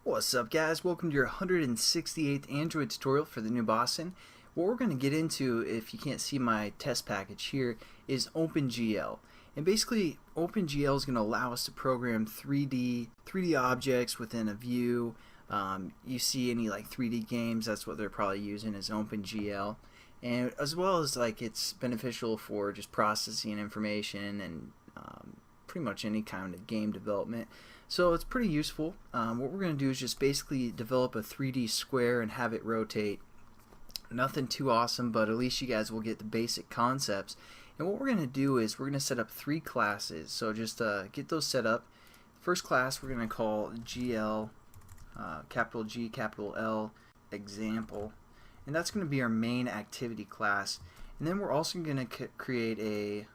What's up, guys? Welcome to your 168th Android tutorial for the new Boston. What we're going to get into, if you can't see my test package here, is OpenGL. And basically, OpenGL is going to allow us to program 3D objects within a view. You see any like 3D games, that's what they're probably using is OpenGL. And as well as like it's beneficial for just processing information and pretty much any kind of game development. So it's pretty useful. What we're going to do is just basically develop a 3D square and have it rotate. Nothing too awesome, but at least you guys will get the basic concepts. And what we're going to do is we're going to set up 3 classes. So just get those set up. First class we're going to call GL, capital G, capital L, example. And that's going to be our main activity class. And then we're also going to create a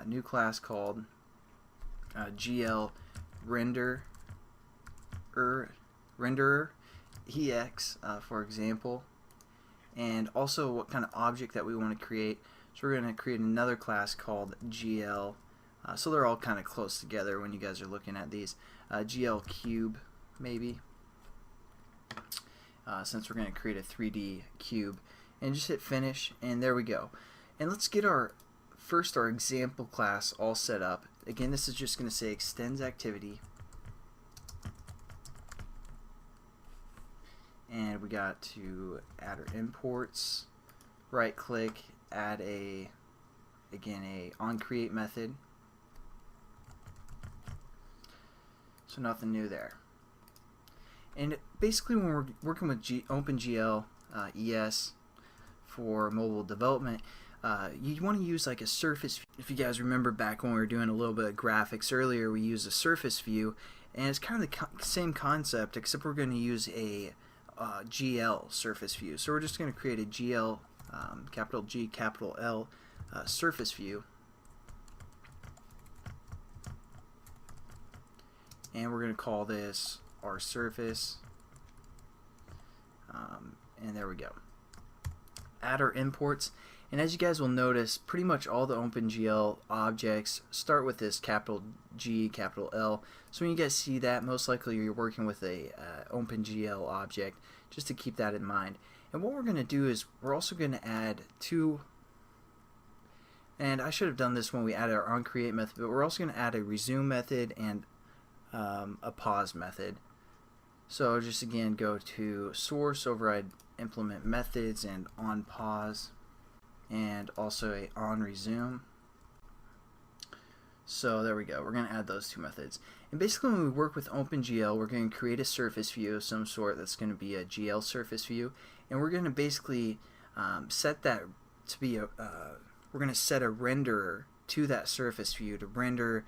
new class called GL renderer ex, for example, and also what kind of object that we want to create. So we're going to create another class called GL. So they're all kind of close together when you guys are looking at these. GL cube, maybe, since we're going to create a 3D cube, and just hit finish, and there we go. And let's get our example class all set up. Again, this is just going to say extends activity, and we got to add our imports, right click, add a onCreate method. So nothing new there. And basically when we're working with OpenGL ES for mobile development, you want to use like a surface view. If you guys remember back when we were doing a little bit of graphics earlier, we used a surface view, and it's kind of the same concept, except we're going to use a GL surface view. So we're just going to create a GL, capital G, capital L, surface view, and we're going to call this our surface, and there we go. Add our imports. And as you guys will notice, pretty much all the OpenGL objects start with this capital G, capital L. So when you guys see that, most likely you're working with a OpenGL object, just to keep that in mind. And what we're going to do is we're also going to add 2, and I should have done this when we added our onCreate method, but we're also going to add a resume method and a pause method. So just again go to source, override implement methods, and on pause, and also a on resume. So there we go. We're going to add those 2 methods. And basically when we work with OpenGL, we're going to create a surface view of some sort that's going to be a GL surface view, and we're going to basically set that to be a we're going to set a renderer to that surface view to render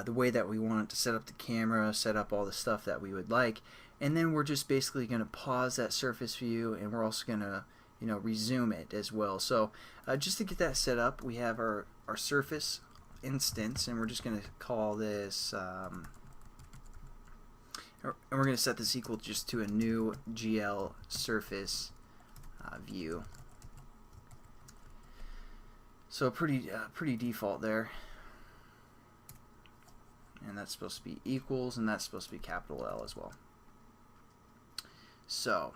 the way that we want it to set up the camera, set up all the stuff that we would like, and then we're just basically going to pause that surface view, and we're also going to resume it as well. So just to get that set up, we have our surface instance, and we're just going to call this and we're going to set this equal just to a new GL surface view. So pretty default there, and that's supposed to be equals, and that's supposed to be capital L as well. So,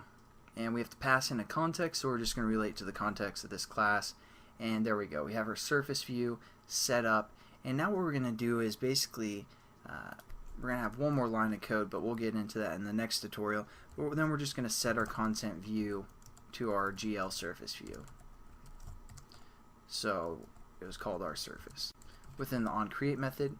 and we have to pass in a context, so we're just going to relate to the context of this class, and there we go. We have our surface view set up, and now what we're going to do is basically we're going to have one more line of code, but we'll get into that in the next tutorial. But then we're just going to set our content view to our GL surface view. So it was called our surface within the onCreate method,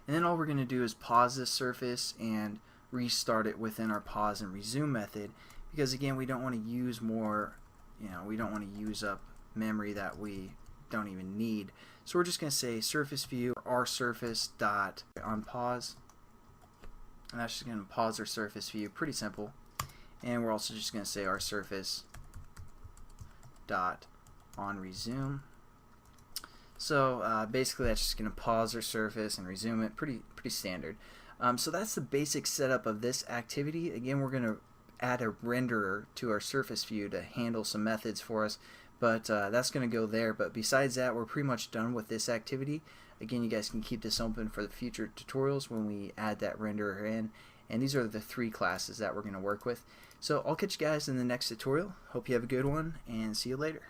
and then all we're going to do is pause this surface and restart it within our pause and resume method, because again we don't want to use more, we don't want to use up memory that we don't even need. So we're just going to say surface view our surface dot on pause, and that's just going to pause our surface view. Pretty simple. And we're also just going to say our surface dot on resume. So basically that's just going to pause our surface and resume it. Pretty standard. So that's the basic setup of this activity. Again, we're going to add a renderer to our surface view to handle some methods for us, but that's going to go there. But besides that, we're pretty much done with this activity. Again, you guys can keep this open for the future tutorials when we add that renderer in, And these are the 3 classes that we're going to work with. So I'll catch you guys in the next tutorial. Hope you have a good one, and see you later.